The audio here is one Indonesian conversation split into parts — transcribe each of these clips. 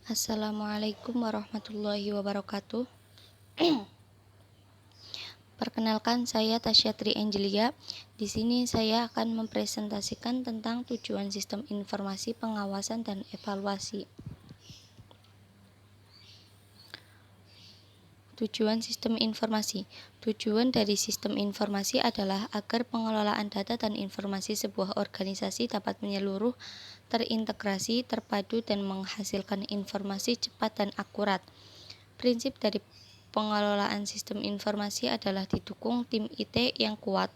Assalamualaikum warahmatullahi wabarakatuh. Perkenalkan, saya Tasya Tri Angelia. Di sini saya akan mempresentasikan tentang tujuan sistem informasi pengawasan dan evaluasi. Tujuan sistem informasi. Tujuan dari sistem informasi adalah agar pengelolaan data dan informasi sebuah organisasi dapat menyeluruh, terintegrasi, terpadu, dan menghasilkan informasi cepat dan akurat. Prinsip dari pengelolaan sistem informasi adalah didukung tim IT yang kuat,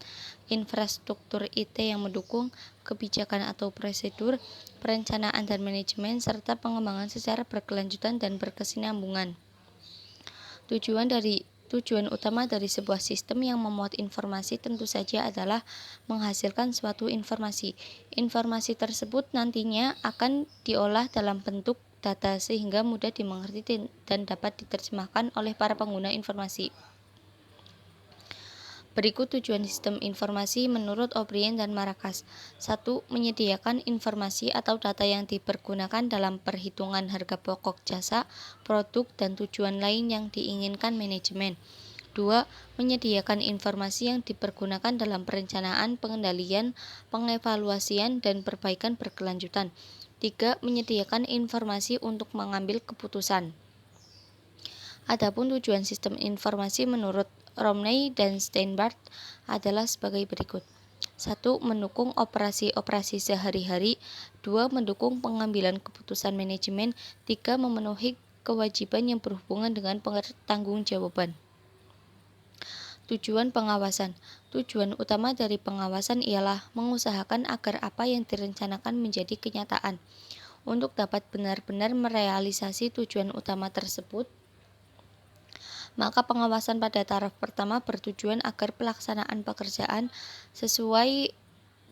infrastruktur IT yang mendukung, kebijakan atau prosedur, perencanaan dan manajemen, serta pengembangan secara berkelanjutan dan berkesinambungan. Tujuan utama dari sebuah sistem yang memuat informasi tentu saja adalah menghasilkan suatu informasi. Informasi tersebut nantinya akan diolah dalam bentuk data sehingga mudah dimengerti dan dapat diterjemahkan oleh para pengguna informasi. Berikut tujuan sistem informasi menurut O'Brien dan Marcus. 1. Menyediakan informasi atau data yang dipergunakan dalam perhitungan harga pokok jasa, produk, dan tujuan lain yang diinginkan manajemen. 2. Menyediakan informasi yang dipergunakan dalam perencanaan, pengendalian, pengevaluasian, dan perbaikan berkelanjutan. 3. Menyediakan informasi untuk mengambil keputusan. Adapun tujuan sistem informasi menurut Romney dan Steinbart adalah sebagai berikut. 1. Mendukung operasi-operasi sehari-hari. 2. Mendukung pengambilan keputusan manajemen. 3. Memenuhi kewajiban yang berhubungan dengan pertanggungjawaban. Tujuan pengawasan. Tujuan utama dari pengawasan ialah mengusahakan agar apa yang direncanakan menjadi kenyataan. Untuk dapat benar-benar merealisasi tujuan utama tersebut, maka pengawasan pada taraf pertama bertujuan agar pelaksanaan pekerjaan sesuai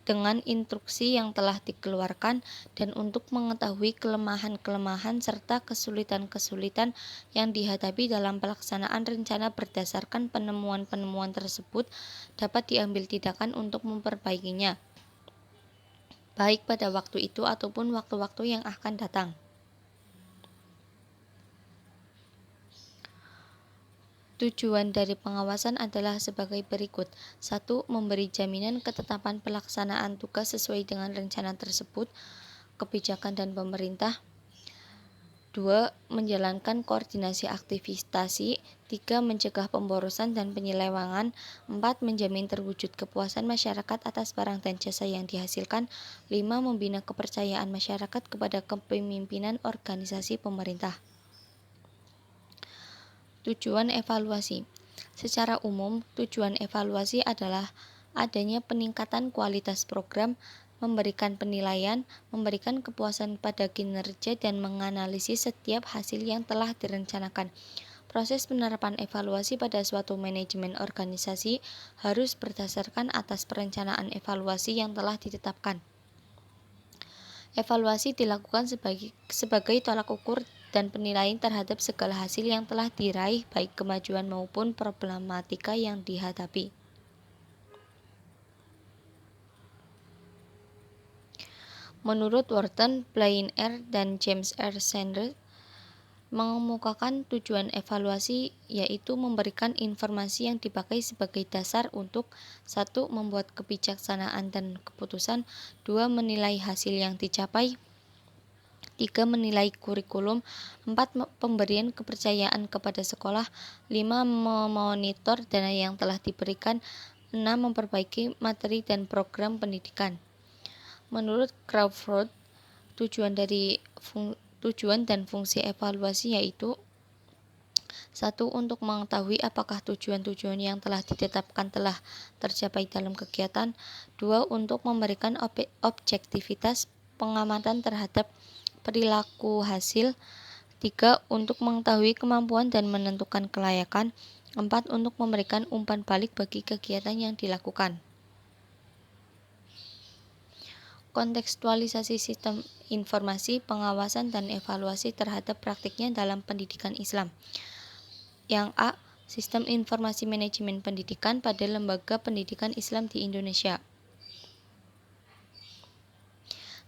dengan instruksi yang telah dikeluarkan dan untuk mengetahui kelemahan-kelemahan serta kesulitan-kesulitan yang dihadapi dalam pelaksanaan rencana berdasarkan penemuan-penemuan tersebut dapat diambil tindakan untuk memperbaikinya, baik pada waktu itu ataupun waktu-waktu yang akan datang. Tujuan dari pengawasan adalah sebagai berikut. 1. Memberi jaminan ketetapan pelaksanaan tugas sesuai dengan rencana tersebut, kebijakan dan pemerintah. 2. Menjalankan koordinasi aktivitas. 3. Mencegah pemborosan dan penyelewengan. 4. Menjamin terwujud kepuasan masyarakat atas barang dan jasa yang dihasilkan. 5. Membina kepercayaan masyarakat kepada kepemimpinan organisasi pemerintah. Tujuan evaluasi. Secara umum, tujuan evaluasi adalah adanya peningkatan kualitas program, memberikan penilaian, memberikan kepuasan pada kinerja, dan menganalisis setiap hasil yang telah direncanakan. Proses penerapan evaluasi pada suatu manajemen organisasi harus berdasarkan atas perencanaan evaluasi yang telah ditetapkan. Evaluasi dilakukan sebagai tolak ukur dan penilaian terhadap segala hasil yang telah diraih, baik kemajuan maupun problematika yang dihadapi. Menurut Wharton, Blaine R. dan James R. Sanders mengemukakan tujuan evaluasi yaitu memberikan informasi yang dipakai sebagai dasar untuk 1. Membuat kebijaksanaan dan keputusan. 2. Menilai hasil yang dicapai. 3. Menilai kurikulum. 4. Pemberian kepercayaan kepada sekolah. 5. Memonitor dana yang telah diberikan. 6. Memperbaiki materi dan program pendidikan. Menurut Crawford, tujuan dan fungsi evaluasi yaitu 1. Untuk mengetahui apakah tujuan-tujuan yang telah ditetapkan telah tercapai dalam kegiatan. 2. Untuk memberikan objektivitas pengamatan terhadap perilaku hasil. 3. Untuk mengetahui kemampuan dan menentukan kelayakan. 4. Untuk memberikan umpan balik bagi kegiatan yang dilakukan. Kontekstualisasi sistem informasi, pengawasan, dan evaluasi terhadap praktiknya dalam pendidikan Islam. Yang A. Sistem informasi manajemen pendidikan pada lembaga pendidikan Islam di Indonesia.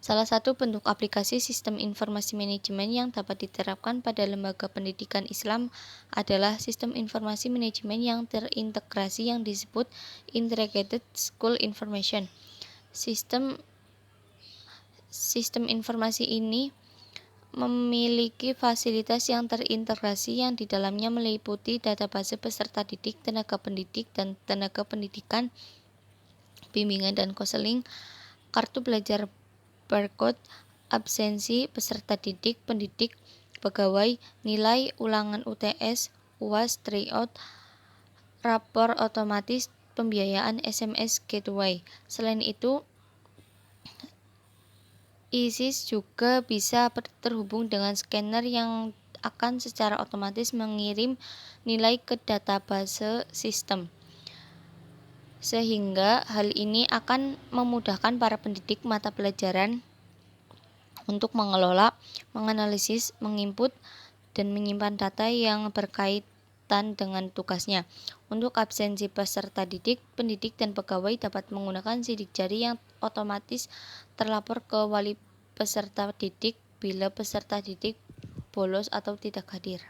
Salah satu bentuk aplikasi sistem informasi manajemen yang dapat diterapkan pada lembaga pendidikan Islam adalah sistem informasi manajemen yang terintegrasi yang disebut Integrated School Information. Sistem informasi ini memiliki fasilitas yang terintegrasi yang di dalamnya meliputi database peserta didik, tenaga pendidik, dan tenaga pendidikan, bimbingan dan konseling, kartu belajar barcode, absensi peserta didik, pendidik, pegawai, nilai, ulangan UTS, UAS, tryout, rapor otomatis, pembiayaan, SMS, gateway. Selain itu, ISIS juga bisa terhubung dengan scanner yang akan secara otomatis mengirim nilai ke database sistem. Sehingga hal ini akan memudahkan para pendidik mata pelajaran untuk mengelola, menganalisis, menginput, dan menyimpan data yang berkaitan dengan tugasnya. Untuk absensi peserta didik, pendidik, dan pegawai dapat menggunakan sidik jari yang otomatis terlapor ke wali peserta didik bila peserta didik bolos atau tidak hadir.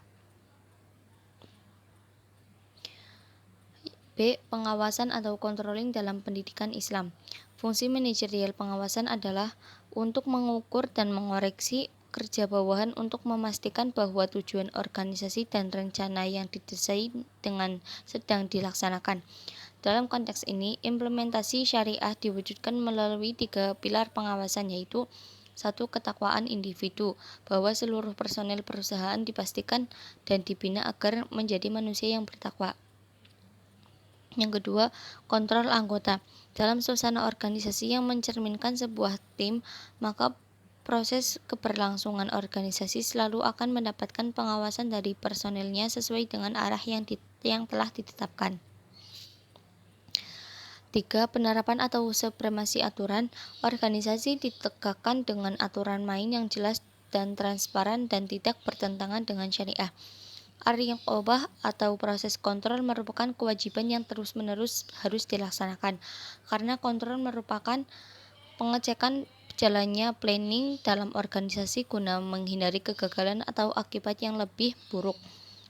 B. Pengawasan atau controlling dalam pendidikan Islam. Fungsi manajerial pengawasan adalah untuk mengukur dan mengoreksi kerja bawahan untuk memastikan bahwa tujuan organisasi dan rencana yang didesain dengan sedang dilaksanakan. Dalam konteks ini, implementasi syariah diwujudkan melalui 3 pilar pengawasan, yaitu 1. Ketakwaan individu, bahwa seluruh personel perusahaan dipastikan dan dibina agar menjadi manusia yang bertakwa. Yang kedua, kontrol anggota. Dalam suasana organisasi yang mencerminkan sebuah tim, maka proses keberlangsungan organisasi selalu akan mendapatkan pengawasan dari personelnya sesuai dengan arah yang telah ditetapkan. 3. Penerapan atau supremasi aturan. Organisasi ditegakkan dengan aturan main yang jelas dan transparan dan tidak bertentangan dengan syariah. Ar-riqabah atau proses kontrol merupakan kewajiban yang terus-menerus harus dilaksanakan, karena kontrol merupakan pengecekan jalannya planning dalam organisasi guna menghindari kegagalan atau akibat yang lebih buruk.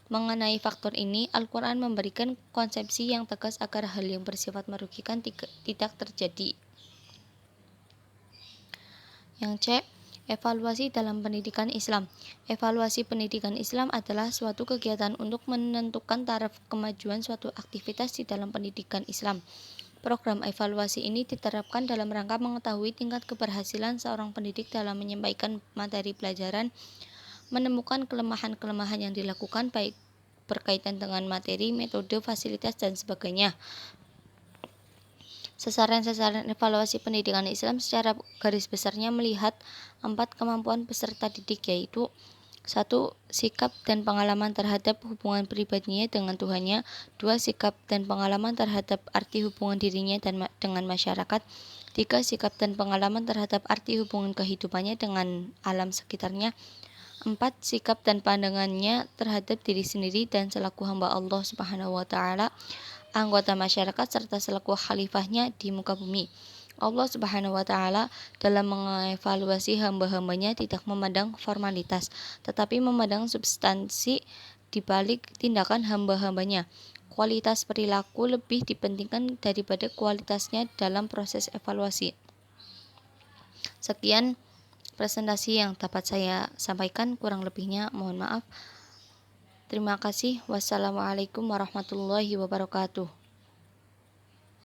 Mengenai faktor ini, Al-Quran memberikan konsepsi yang tegas agar hal yang bersifat merugikan tidak terjadi. Yang C. Evaluasi dalam pendidikan Islam. Evaluasi pendidikan Islam adalah suatu kegiatan untuk menentukan taraf kemajuan suatu aktivitas di dalam pendidikan Islam. Program evaluasi ini diterapkan dalam rangka mengetahui tingkat keberhasilan seorang pendidik dalam menyampaikan materi pelajaran, menemukan kelemahan-kelemahan yang dilakukan baik berkaitan dengan materi, metode, fasilitas, dan sebagainya. Sasaran-sasaran evaluasi pendidikan Islam secara garis besarnya melihat 4 kemampuan peserta didik, yaitu 1. Sikap dan pengalaman terhadap hubungan pribadinya dengan Tuhannya. 2. Sikap dan pengalaman terhadap arti hubungan dirinya dengan masyarakat. 3. Sikap dan pengalaman terhadap arti hubungan kehidupannya dengan alam sekitarnya. 4. Sikap dan pandangannya terhadap diri sendiri dan selaku hamba Allah Subhanahu wa Ta'ala, anggota masyarakat, serta selaku khalifahnya di muka bumi. Allah Subhanahu wa Ta'ala dalam mengevaluasi hamba-hambanya tidak memandang formalitas, tetapi memandang substansi di balik tindakan hamba-hambanya. Kualitas perilaku lebih dipentingkan daripada kualitasnya dalam proses evaluasi. Sekian presentasi yang dapat saya sampaikan, kurang lebihnya mohon maaf. Terima kasih. Wassalamualaikum warahmatullahi wabarakatuh.